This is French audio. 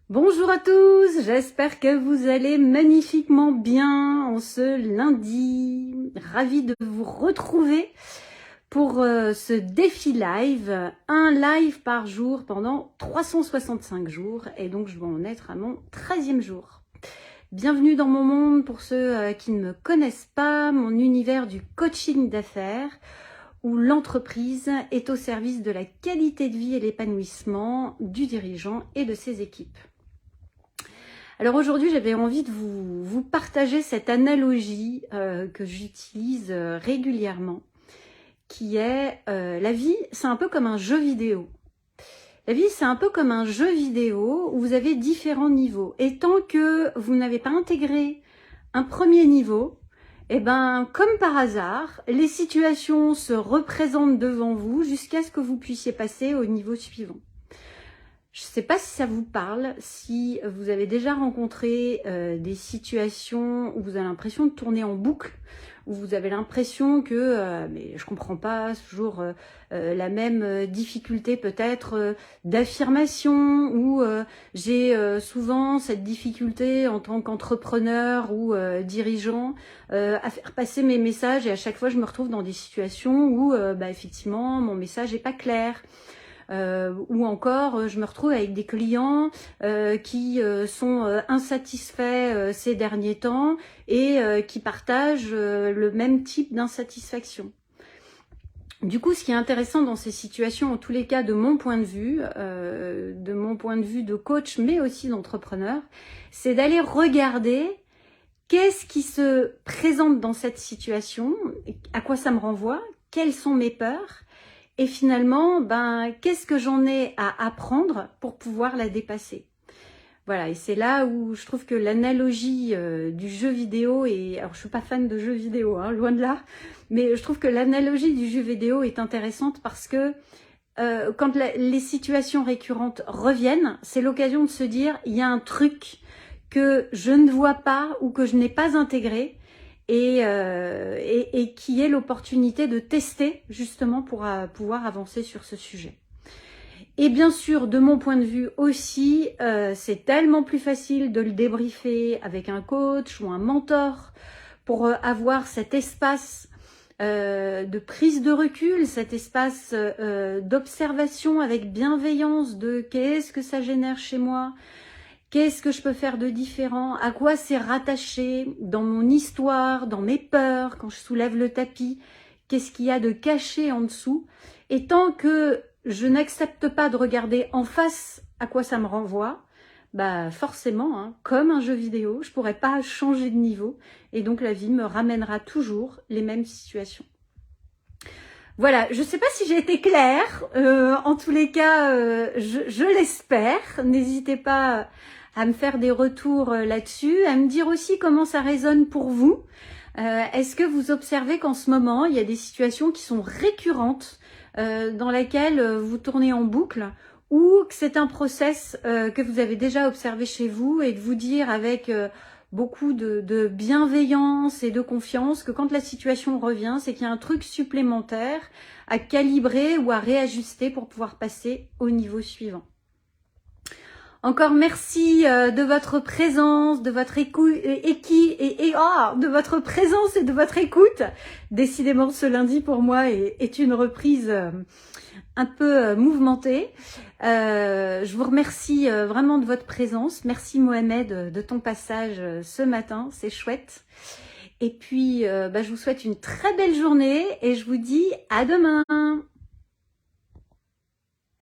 Bonjour à tous, j'espère que vous allez magnifiquement bien en ce lundi. Ravie de vous retrouver pour ce défi live, un live par jour pendant 365 jours et donc je vais en être à mon 13e jour. Bienvenue dans mon monde pour ceux qui ne me connaissent pas, mon univers du coaching d'affaires où l'entreprise est au service de la qualité de vie et l'épanouissement du dirigeant et de ses équipes. Alors aujourd'hui, j'avais envie de vous partager cette analogie que j'utilise régulièrement, qui est la vie, c'est un peu comme un jeu vidéo. La vie, c'est un peu comme un jeu vidéo où vous avez différents niveaux. Et tant que vous n'avez pas intégré un premier niveau, eh ben, comme par hasard, les situations se représentent devant vous jusqu'à ce que vous puissiez passer au niveau suivant. Je ne sais pas si ça vous parle, si vous avez déjà rencontré des situations où vous avez l'impression de tourner en boucle, où vous avez l'impression que, mais je comprends pas, c'est toujours la même difficulté peut-être d'affirmation, ou j'ai souvent cette difficulté en tant qu'entrepreneur ou dirigeant à faire passer mes messages, et à chaque fois je me retrouve dans des situations où effectivement mon message n'est pas clair. Ou encore je me retrouve avec des clients qui sont insatisfaits ces derniers temps et qui partagent le même type d'insatisfaction. Du coup, ce qui est intéressant dans ces situations, en tous les cas de mon point de vue de coach, mais aussi d'entrepreneur, c'est d'aller regarder qu'est-ce qui se présente dans cette situation, à quoi ça me renvoie, quelles sont mes peurs, et finalement, qu'est-ce que j'en ai à apprendre pour pouvoir la dépasser. Voilà, et c'est là où je trouve que l'analogie du jeu vidéo est... Alors, je suis pas fan de jeux vidéo, loin de là, mais je trouve que l'analogie du jeu vidéo est intéressante parce que quand les situations récurrentes reviennent, c'est l'occasion de se dire, il y a un truc que je ne vois pas ou que je n'ai pas intégré, et qui est l'opportunité de tester justement pour pouvoir avancer sur ce sujet. Et bien sûr, de mon point de vue aussi, c'est tellement plus facile de le débriefer avec un coach ou un mentor pour avoir cet espace de prise de recul, cet espace d'observation avec bienveillance de qu'est-ce que ça génère chez moi, qu'est-ce que je peux faire de différent, à quoi c'est rattaché dans mon histoire, dans mes peurs, quand je soulève le tapis, qu'est-ce qu'il y a de caché en dessous. Et tant que je n'accepte pas de regarder en face à quoi ça me renvoie, forcément, comme un jeu vidéo, je ne pourrai pas changer de niveau. Et donc la vie me ramènera toujours les mêmes situations. Voilà, je ne sais pas si j'ai été claire. En tous les cas, je l'espère. N'hésitez pas à me faire des retours là-dessus, à me dire aussi comment ça résonne pour vous. Est-ce que vous observez qu'en ce moment, il y a des situations qui sont récurrentes, dans lesquelles vous tournez en boucle, ou que c'est un process que vous avez déjà observé chez vous, et de vous dire avec beaucoup de bienveillance et de confiance que quand la situation revient, c'est qu'il y a un truc supplémentaire à calibrer ou à réajuster pour pouvoir passer au niveau suivant. Encore merci de votre présence, de votre écoute de votre présence et de votre écoute. Décidément, ce lundi pour moi est une reprise un peu mouvementée. Je vous remercie vraiment de votre présence. Merci Mohamed de ton passage ce matin, c'est chouette. Et puis, je vous souhaite une très belle journée et je vous dis à demain.